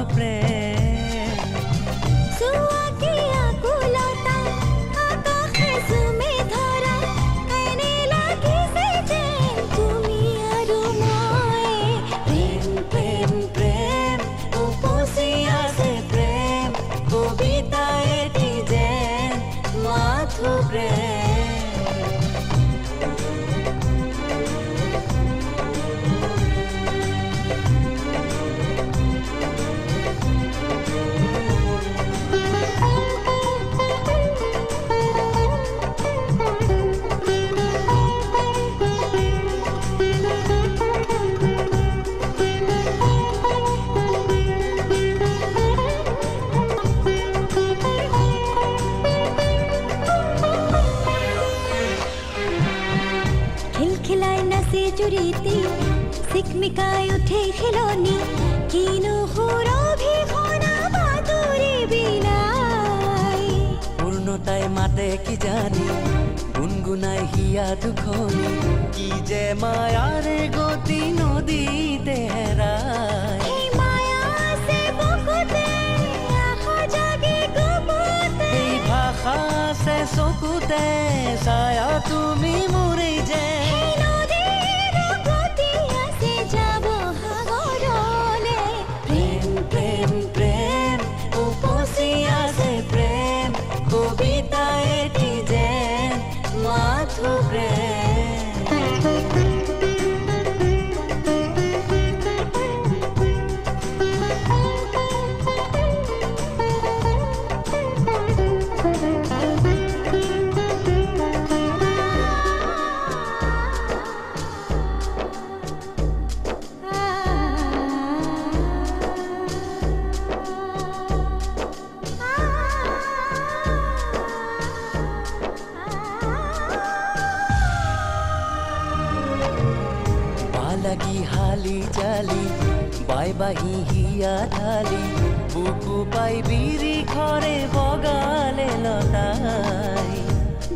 প্ৰেম সুয়াকে আকুলতা আকাশে সুমে ধৰা এনে লাগিছে যেন তুমি আৰু মই প্ৰেম প্ৰেম প্ৰেম উপচি আছে প্ৰেম কবিতা এটি যেন মাথো প্ৰেম খিলখিলাই নাচে জুৰিতে চিকমিকাই উঠে খেলনি কিনো সুৰভিখনা বাতৰি বিলাই পূৰ্ণতাই মাতে কি জানি গুণগুণাই হিয়া দুখনি কি যে মায়াৰে গতি নদীতে হেৰাই এই মায়া আছে বুকুতে আশা জাগে গুপুতে এই ভাষা আছে চকুতে ছায়া তুমি মোৰেই যে এই নদীৰ গতি আছে যাব সাগৰলে প্রেম প্রেম প্রেম উপচি আছে প্রেম কবিতা এটি যেন মাথো প্রেম লাগি হালি জালি বাই বাহি হিয়া ঢালি বুকু পাই বিৰি ঘৰে বগালে লতাই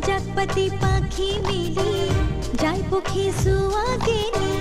জাকপাতি পাখি মিলি যাই পক্ষী চুৱাকে নি